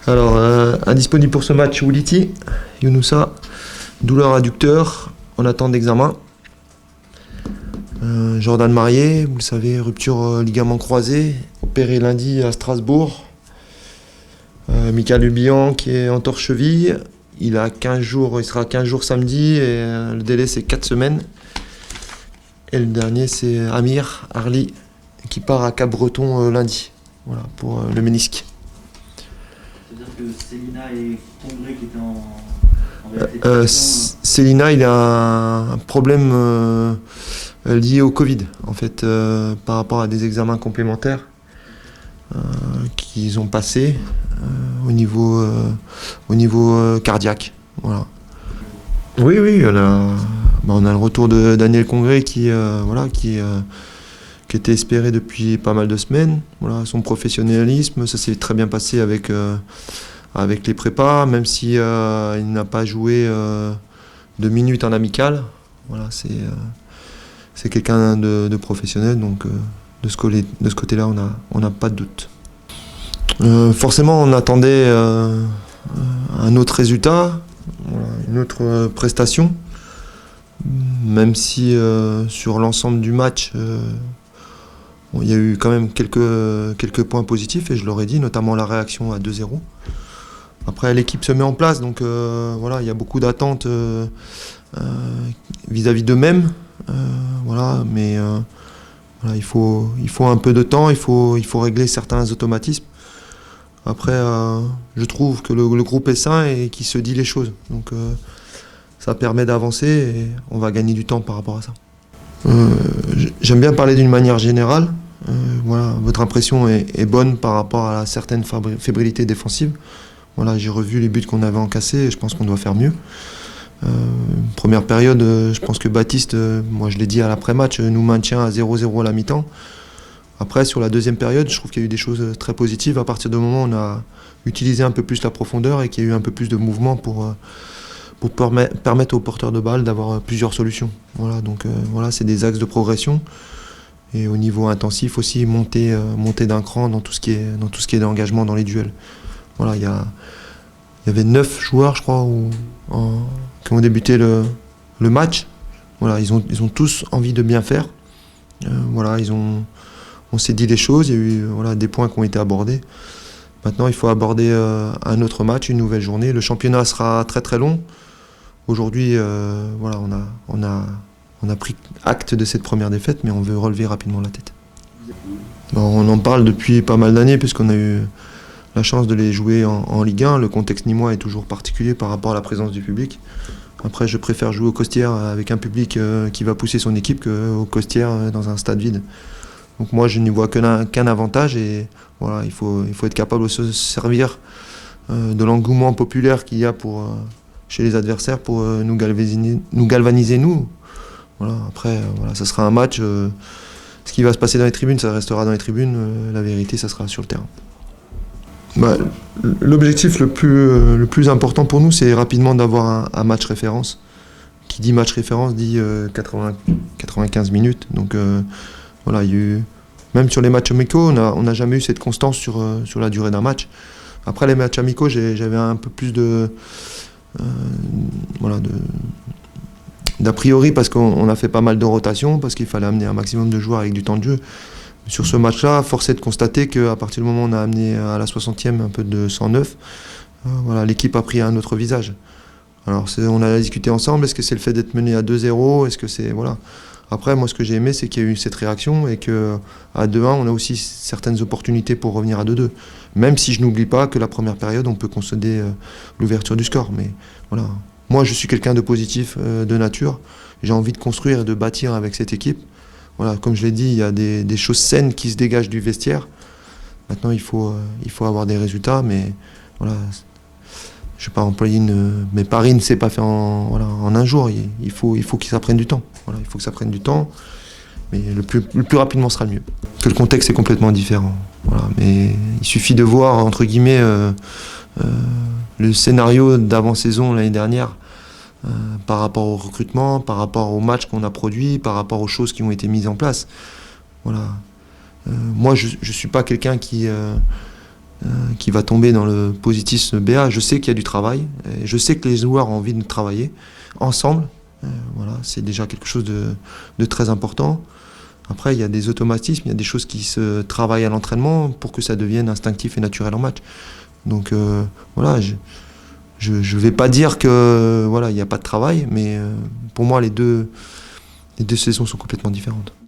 Alors, indisponible pour ce match, Wuliti, Younoussa, douleur adducteur, en attente d'examen. Jordan Marié, vous le savez, rupture ligament croisé, opéré lundi à Strasbourg. Michael Hubillan qui est entorse cheville, il sera 15 jours samedi et le délai c'est 4 semaines. Et le dernier c'est Amir Arli qui part à Cap-Breton lundi, voilà, pour le ménisque. C'est-à-dire que Célina et Congré qui étaient en réhabilitation, Célina, il a un problème lié au Covid, en fait, par rapport à des examens complémentaires qu'ils ont passés au niveau cardiaque. Voilà. Oui, on a le retour de Daniel Congré qui était espéré depuis pas mal de semaines. Voilà, son professionnalisme, ça s'est très bien passé avec les prépas, même si il n'a pas joué de minutes en amical. Voilà, c'est quelqu'un de professionnel, donc de ce côté-là, on n'a pas de doute. Forcément, on attendait un autre résultat, voilà, une autre prestation, même si sur l'ensemble du match, il y a eu quand même quelques points positifs, et je l'aurais dit, notamment la réaction à 2-0. Après, l'équipe se met en place, donc voilà, il y a beaucoup d'attentes vis-à-vis d'eux-mêmes. Voilà, mais voilà, il faut un peu de temps, il faut régler certains automatismes. Après, je trouve que le groupe est sain et qu'il se dit les choses. Donc ça permet d'avancer et on va gagner du temps par rapport à ça. J'aime bien parler d'une manière générale. Voilà, votre impression est bonne par rapport à certaines fébrilités défensives. Voilà, j'ai revu les buts qu'on avait encaissés et je pense qu'on doit faire mieux. Première période, je pense que Baptiste, moi je l'ai dit à l'après-match, nous maintient à 0-0 à la mi-temps. Après, sur la deuxième période, je trouve qu'il y a eu des choses très positives. À partir du moment où on a utilisé un peu plus la profondeur et qu'il y a eu un peu plus de mouvement pour permettre aux porteurs de balles d'avoir plusieurs solutions. Voilà, donc voilà, c'est des axes de progression. Et au niveau intensif aussi, monter d'un cran dans tout ce qui est d'engagement dans les duels. Voilà, il y avait 9 joueurs, je crois, qui ont débuté le match. Voilà, ils ont tous envie de bien faire. Voilà, on s'est dit les choses, il y a eu des points qui ont été abordés. Maintenant, il faut aborder un autre match, une nouvelle journée. Le championnat sera très très long. Aujourd'hui, voilà, on a pris acte de cette première défaite, mais on veut relever rapidement la tête. Bon, on en parle depuis pas mal d'années, puisqu'on a eu la chance de les jouer en Ligue 1. Le contexte nîmois est toujours particulier par rapport à la présence du public. Après, je préfère jouer au Costières avec un public qui va pousser son équipe qu'au Costières dans un stade vide. Donc moi, je n'y vois qu'un avantage et voilà, il faut être capable de se servir de l'engouement populaire qu'il y a chez les adversaires pour nous galvaniser nous. Voilà, après, voilà, ça sera un match. Ce qui va se passer dans les tribunes, ça restera dans les tribunes. La vérité, ça sera sur le terrain. L'objectif le plus important pour nous, c'est rapidement d'avoir un match référence. Qui dit match référence dit 95 minutes. Donc voilà, même sur les matchs amicaux, on n'a jamais eu cette constance sur la durée d'un match. Après les matchs amicaux, j'avais un peu plus d'a priori parce qu'on a fait pas mal de rotations, parce qu'il fallait amener un maximum de joueurs avec du temps de jeu. Sur ce match-là, force est de constater qu'à partir du moment où on a amené à la 60e un peu de 109, voilà, l'équipe a pris un autre visage. Alors on a discuté ensemble, est-ce que c'est le fait d'être mené à 2-0, est-ce que c'est... Voilà. Après, moi, ce que j'ai aimé, c'est qu'il y a eu cette réaction et qu'à 2-1, on a aussi certaines opportunités pour revenir à 2-2. Même si je n'oublie pas que la première période, on peut concéder l'ouverture du score. Mais voilà, moi, je suis quelqu'un de positif de nature. J'ai envie de construire et de bâtir avec cette équipe. Voilà, comme je l'ai dit, il y a des choses saines qui se dégagent du vestiaire. Maintenant, il faut avoir des résultats, mais voilà... Je ne vais pas employer mais Paris ne s'est pas fait en un jour. Il faut que ça prenne du temps. Voilà, il faut que ça prenne du temps. Mais le plus rapidement sera le mieux. Que le contexte est complètement différent. Voilà, mais il suffit de voir, entre guillemets, le scénario d'avant-saison l'année dernière par rapport au recrutement, par rapport au match qu'on a produit, par rapport aux choses qui ont été mises en place. Voilà. Moi, je ne suis pas quelqu'un qui qui va tomber dans le positisme BA. Je sais qu'il y a du travail, et je sais que les joueurs ont envie de travailler ensemble. Voilà, c'est déjà quelque chose de très important. Après, il y a des automatismes, il y a des choses qui se travaillent à l'entraînement pour que ça devienne instinctif et naturel en match. Donc voilà, je vais pas dire que voilà, il n'y a pas de travail, mais pour moi les deux saisons sont complètement différentes.